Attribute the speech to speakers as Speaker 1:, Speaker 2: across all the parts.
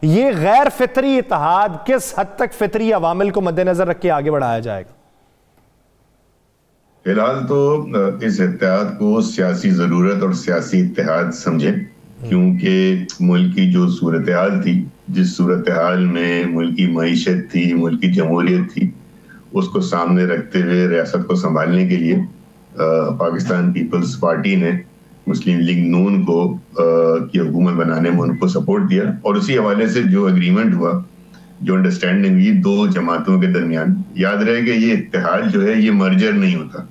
Speaker 1: یہ غیر فطری اتحاد کس حد تک فطری عوامل کو مد نظر رکھ کے آگے بڑھایا جائے گا؟
Speaker 2: فی الحال تو اس اتحاد کو سیاسی ضرورت اور سیاسی اتحاد سمجھیں، کیونکہ ملک کی جو صورتحال تھی، جس صورتحال میں ملکی معیشت تھی، ملکی جمہوریت تھی، اس کو سامنے رکھتے ہوئے ریاست کو سنبھالنے کے لیے پاکستان پیپلز پارٹی نے مسلم لیگ نون کو کی حکومت بنانے میں ان کو سپورٹ دیا، اور اسی حوالے سے جو اگریمنٹ ہوا، جو انڈرسٹینڈنگ ہوئی دو جماعتوں کے درمیان، یاد رہے کہ یہ اتحاد جو ہے یہ مرجر نہیں ہوتا،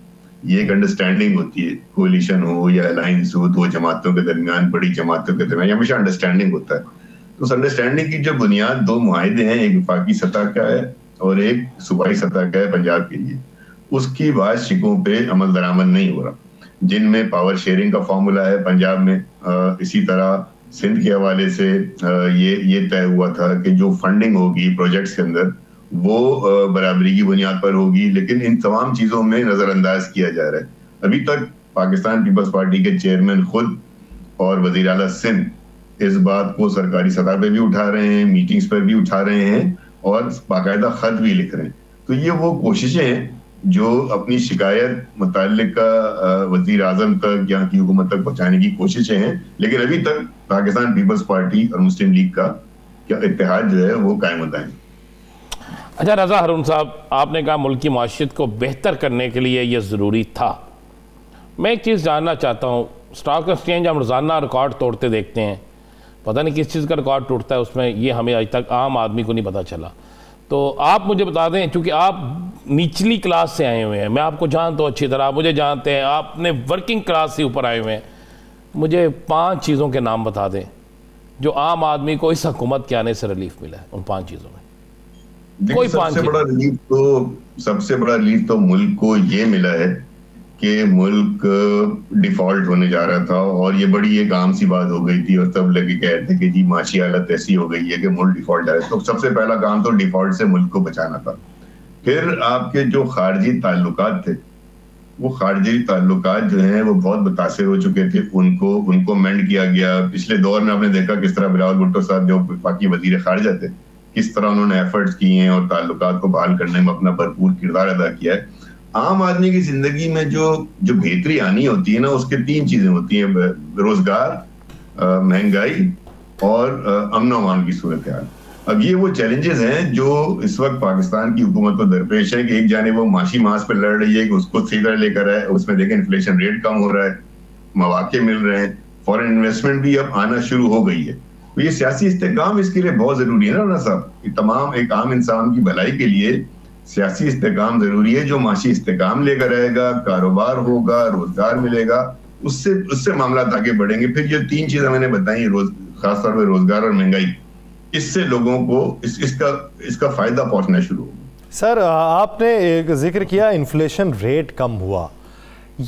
Speaker 2: یہ ایک انڈرسٹینڈنگ ہوتی ہے، کولیشن ہو یا الائنس ہو دو جماعتوں کے درمیان، بڑی جماعتوں کے درمیان، یہ ہمیشہ انڈرسٹینڈنگ ہوتا ہے. تو اس انڈرسٹینڈنگ کی جو بنیاد دو معاہدے ہیں، ایک وفاقی سطح کا ہے اور ایک صوبائی سطح کا ہے پنجاب کے لیے، اس کی بعض شکوں پہ عمل درآمد نہیں ہو رہا، جن میں پاور شیئرنگ کا فارمولا ہے پنجاب میں. اسی طرح سندھ کے حوالے سے یہ طے ہوا تھا کہ جو فنڈنگ ہوگی پروجیکٹس کے اندر وہ برابری کی بنیاد پر ہوگی، لیکن ان تمام چیزوں میں نظر انداز کیا جا رہا ہے. ابھی تک پاکستان پیپلز پارٹی کے چیئرمین خود اور وزیر اعلیٰ سندھ اس بات کو سرکاری سطح پہ بھی اٹھا رہے ہیں، میٹنگز پر بھی اٹھا رہے ہیں اور باقاعدہ خط بھی لکھ رہے ہیں. تو یہ وہ کوششیں ہیں جو اپنی شکایت متعلقہ وزیر اعظم تک، یہاں کی حکومت تک پہنچانے کی کوششیں ہیں، لیکن ابھی تک پاکستان پیپلز پارٹی اور مسلم لیگ کا اتحاد جو ہے وہ قائم و دائم.
Speaker 3: اچھا رضا ہارون صاحب، آپ نے کہا ملک کی معیشت کو بہتر کرنے کے لیے یہ ضروری تھا. میں ایک چیز جاننا چاہتا ہوں، اسٹاک ایکسچینج ہم روزانہ ریکارڈ توڑتے دیکھتے ہیں، پتہ نہیں کس چیز کا ریکارڈ ٹوٹتا ہے اس میں، یہ ہمیں آج تک عام آدمی کو نہیں پتہ چلا. تو آپ مجھے بتا دیں، چونکہ آپ نچلی کلاس سے آئے ہوئے ہیں، میں آپ کو جانتا ہوں اچھی طرح، آپ مجھے جانتے ہیں، آپ نے ورکنگ کلاس سے اوپر آئے ہوئے ہیں. مجھے 5 چیزوں کے نام بتا دیں جو عام آدمی کو اس حکومت کے آنے سے ریلیف ملا ہے. ان 5 چیزوں میں کوئی 5
Speaker 2: سب سے بڑا ریلیف تو ملک کو یہ ملا ہے کہ ملک ڈیفالٹ ہونے جا رہا تھا، اور یہ بڑی ایک عام سی بات ہو گئی تھی، اور سب لگے کہہ رہے تھے کہ جی معاشی حالت ایسی ہو گئی ہے کہ ملک ڈیفالٹ ہے. تو سب سے پہلا کام تو ڈیفالٹ سے ملک کو بچانا تھا. پھر آپ کے جو خارجی تعلقات تھے، وہ خارجی تعلقات جو ہیں وہ بہت متاثر ہو چکے تھے، ان کو مینڈ کیا گیا. پچھلے دور میں آپ نے دیکھا کس طرح بلاول بھٹو صاحب جو وفاقی وزیر خارجہ تھے، کس طرح انہوں نے ایفرٹس کیے ہیں اور تعلقات کو بحال کرنے میں اپنا بھرپور کردار ادا کیا ہے. عام آدمی کی زندگی میں جو بہتری آنی ہوتی ہے نا، اس کے 3 چیزیں ہوتی ہیں: روزگار، مہنگائی اور امن و امان کی صورتحال. اب یہ وہ چیلنجز ہیں جو اس وقت پاکستان کی حکومت کو درپیش ہے کہ ایک جانب وہ معاشی محاذ پہ لڑ رہی ہے کہ اس کو صحیح طرح لے کر آئے. اس میں دیکھیں انفلیشن ریٹ کم ہو رہا ہے، مواقع مل رہے ہیں، فورن انویسٹمنٹ بھی اب آنا شروع ہو گئی ہے. تو یہ سیاسی استحکام اس کے لیے بہت ضروری ہے نا رانا صاحب. یہ تمام ایک عام انسان کی بھلائی کے لیے سیاسی استحکام ضروری ہے. جو معاشی استحکام لے کر آئے گا، کاروبار ہوگا، روزگار ملے گا، اس سے معاملات آگے بڑھیں گے. پھر یہ 3 چیزیں میں نے بتائی، خاص طور پہ روزگار اور مہنگائی، اس سے لوگوں کو اس کا فائدہ پہنچنا شروع ہوگا.
Speaker 1: سر آپ نے ایک ذکر کیا انفلیشن ریٹ کم ہوا،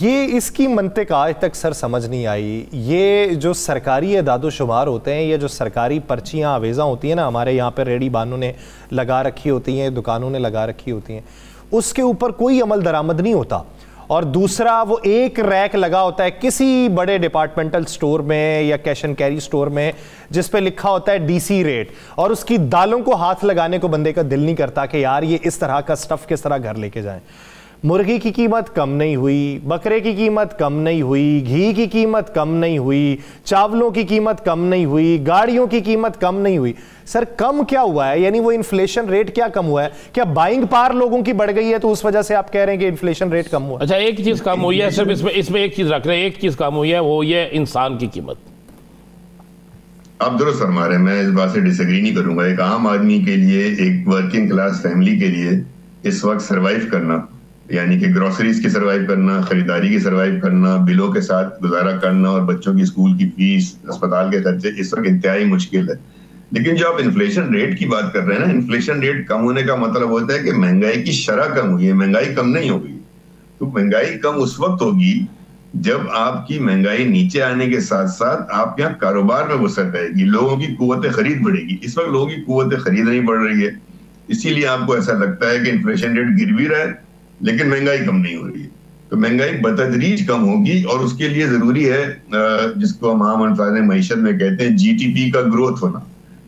Speaker 1: یہ اس کی منطق آج تک سر سمجھ نہیں آئی. یہ جو سرکاری اعداد و شمار ہوتے ہیں، یہ جو سرکاری پرچیاں آویزاں ہوتی ہیں نا، ہمارے یہاں پہ ریڑھی بانوں نے لگا رکھی ہوتی ہیں، دکانوں نے لگا رکھی ہوتی ہیں، اس کے اوپر کوئی عمل درآمد نہیں ہوتا. اور دوسرا وہ ایک ریک لگا ہوتا ہے کسی بڑے ڈپارٹمنٹل سٹور میں یا کیش اینڈ کیری سٹور میں، جس پہ لکھا ہوتا ہے ڈی سی ریٹ، اور اس کی دالوں کو ہاتھ لگانے کو بندے کا دل نہیں کرتا کہ یار یہ اس طرح کا سٹف کس طرح گھر لے کے جائیں. مرغی کی قیمت کم نہیں ہوئی، بکرے کی قیمت کم نہیں ہوئی، گھی کی قیمت کم نہیں ہوئی، چاولوں کی قیمت کم نہیں ہوئی، گاڑیوں کی قیمت کم نہیں ہوئی. سر کم کیا ہوا ہے؟ یعنی وہ انفلیشن ریٹ کیا کم ہوا ہے؟ کیا بائنگ پاور لوگوں کی بڑھ گئی ہے تو اس وجہ سے آپ کہہ رہے ہیں کہ انفلیشن ریٹ کم ہوا؟
Speaker 3: اچھا ایک چیز کم ہوئی ہے صرف، اس میں ایک چیز رکھ رہے ہیں، ایک چیز کم ہوئی ہے، وہ یہ انسان کی قیمت.
Speaker 2: آپ درست فرما رہے ہیں، میں اس بات سے ڈس ایگری نہیں کروں گا. ایک عام آدمی کے لیے، ایک ورکنگ کلاس فیملی کے لیے اس وقت سروائیو کرنا، یعنی کہ گروسریز کی سروائیو کرنا، خریداری کی سروائیو کرنا، بلوں کے ساتھ گزارا کرنا اور بچوں کی اسکول کی فیس، اسپتال کے خرچے، اس وقت انتہائی مشکل ہے. لیکن جو آپ انفلیشن ریٹ کی بات کر رہے ہیں نا، انفلیشن ریٹ کم ہونے کا مطلب ہوتا ہے کہ مہنگائی کی شرح کم ہوئی ہے، مہنگائی کم نہیں ہو گئی. تو مہنگائی کم اس وقت ہوگی جب آپ کی مہنگائی نیچے آنے کے ساتھ ساتھ آپ کے یہاں کاروبار میں وسعت آئے گی، لوگوں کی قوت خرید بڑھے گی. اس وقت لوگوں کی قوت خرید نہیں بڑھ رہی ہے، اسی لیے آپ کو ایسا لگتا ہے کہ انفلیشن ریٹ گر بھی رہا ہے لیکن مہنگائی کم نہیں ہو رہی ہے. تو مہنگائی بتدریج کم ہوگی، اور اس کے لیے ضروری ہے جس کو ہم عام الفاظ معیشت میں کہتے ہیں جی ٹی پی کا گروتھ ہونا.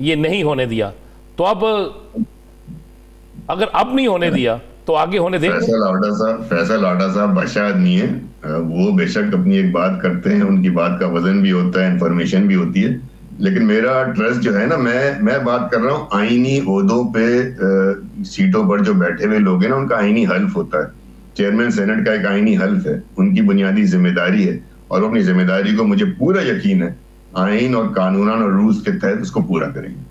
Speaker 3: یہ نہیں ہونے دیا, تو اب اگر اب نہیں ہونے دیا تو آگے ہونے دیں.
Speaker 2: فیصل آڈا صاحب بادشاہ آدمی ہیں, وہ بے شک اپنی ایک بات کرتے ہیں, ان کی بات کا وزن بھی ہوتا ہے, انفارمیشن بھی ہوتی ہے, لیکن میرا ٹرسٹ جو ہے نا, میں بات کر رہا ہوں آئینی عہدوں پہ سیٹوں پر جو بیٹھے ہوئے لوگ ہیں نا, ان کا آئینی حلف ہوتا ہے. چیئرمین سینٹ کا ایک آئینی حلف ہے, ان کی بنیادی ذمہ داری ہے, اور اپنی ذمہ داری کو مجھے پورا یقین ہے آئین اور قانون اور رولز کے تحت اس کو پورا کریں گے.